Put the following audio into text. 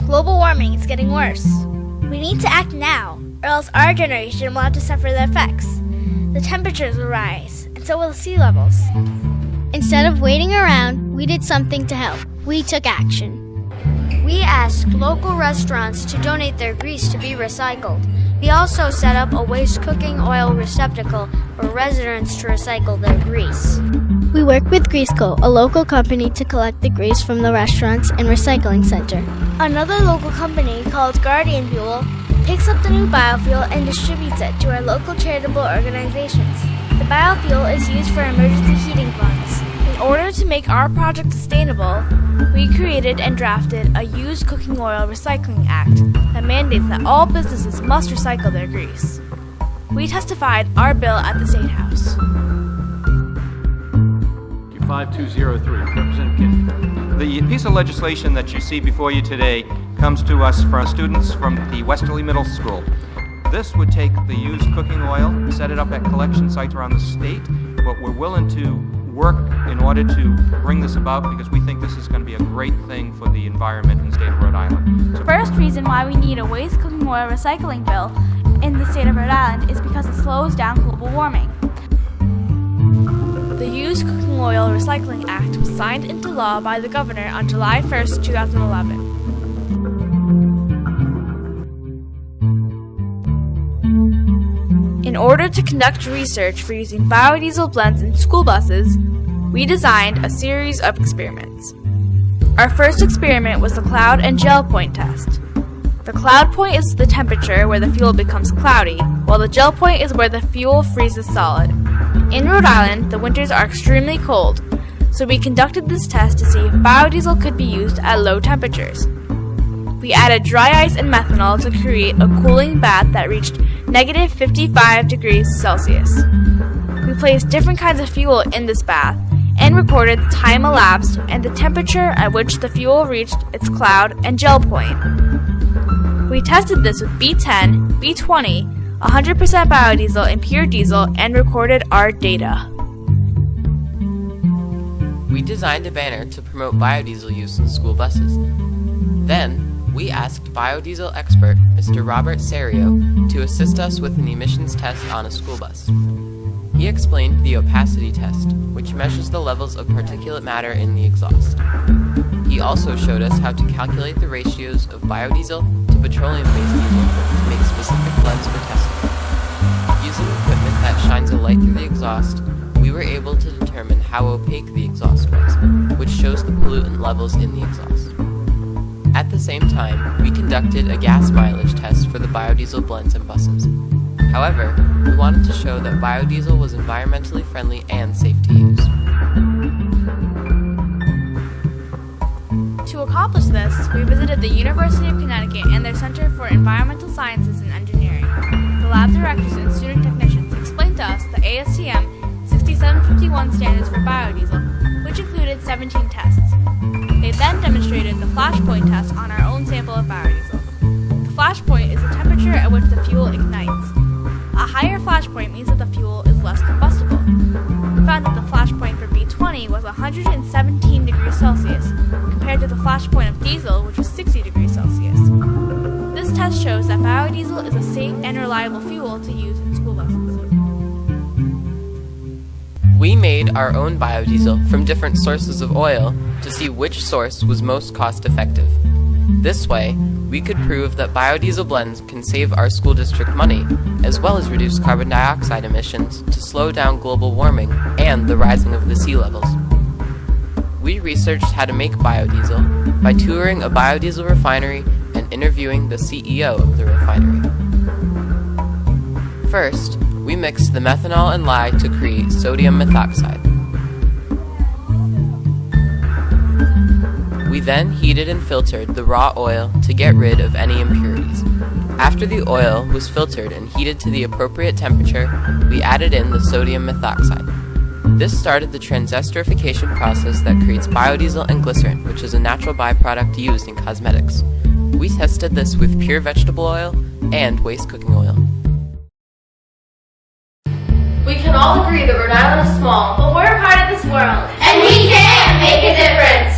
Global warming is getting worse. We need to act now, or else our generation will have to suffer the effects. The temperatures will rise, and so will the sea levels. Instead of waiting around, we did something to help. We took action. We asked local restaurants to donate their grease to be recycled. We also set up a waste cooking oil receptacle for residents to recycle their grease. We worked with GreaseCo, a local company, to collect the grease from the restaurants and recycling center. Another local company called Guardian Fuel picks up the new biofuel and distributes it to our local charitable organizations. The biofuel is used for emergency heating funds. In order to make our project sustainable, we created and drafted a Used Cooking Oil Recycling Act that mandates that all businesses must recycle their grease. We testified our bill at the State House. 5203, Representative Kennedy. The piece of legislation that you see before you today comes to us from students from the Westerly Middle School. This would take the used cooking oil, set it up at collection sites around the state, but we're willing to work in order to bring this about because we think this is going to be a great thing for the environment in the state of Rhode Island. The first reason why we need a waste cooking oil recycling bill in the state of Rhode Island is because it slows down global warming. The Used Cooking Oil Recycling Act was signed into law by the governor on July 1st, 2011. In order to conduct research for using biodiesel blends in school buses, we designed a series of experiments. Our first experiment was the cloud and gel point test. The cloud point is the temperature where the fuel becomes cloudy, while the gel point is where the fuel freezes solid. In Rhode Island, the winters are extremely cold, so we conducted this test to see if biodiesel could be used at low temperatures. We added dry ice and methanol to create a cooling bath that reached negative 55 degrees Celsius. We placed different kinds of fuel in this bath and recorded the time elapsed and the temperature at which the fuel reached its cloud and gel point. We tested this with B10, B20, 100% biodiesel, and pure diesel and recorded our data. We designed a banner to promote biodiesel use in school buses. Then, we asked biodiesel expert Mr. Robert Serio to assist us with an emissions test on a school bus. He explained the opacity test, which measures the levels of particulate matter in the exhaust. He also showed us how to calculate the ratios of biodiesel to petroleum-based diesel to make specific blends for testing. Using equipment that shines a light through the exhaust, we were able to determine how opaque the exhaust was, which shows the pollutant levels in the exhaust. At the same time, we conducted a gas mileage test for the biodiesel blends in buses. However, we wanted to show that biodiesel was environmentally friendly and safe to use. To accomplish this, we visited the University of Connecticut and their Center for Environmental Sciences and Engineering. The lab directors and student technicians explained to us the ASTM 6751 standards for biodiesel, which included 17 tests. They then demonstrated the flash point test on our own sample of biodiesel. The flash point is the temperature at which the fuel ignites. A higher flash point means that the fuel is less combustible. We found that the flash point for B20 was 117 degrees Celsius, compared to the flash point of diesel, which was 60 degrees Celsius. This test shows that biodiesel is a safe and reliable fuel to use in school buses. We made our own biodiesel from different sources of oil to see which source was most cost-effective. This way, we could prove that biodiesel blends can save our school district money, as well as reduce carbon dioxide emissions to slow down global warming and the rising of the sea levels. We researched how to make biodiesel by touring a biodiesel refinery and interviewing the CEO of the refinery. First, we mixed the methanol and lye to create sodium methoxide. We then heated and filtered the raw oil to get rid of any impurities. After the oil was filtered and heated to the appropriate temperature, we added in the sodium methoxide. This started the transesterification process that creates biodiesel and glycerin, which is a natural byproduct used in cosmetics. We tested this with pure vegetable oil and waste cooking oil. We can all agree that Rhode Island is small, but we're a part of this world, and we can make a difference.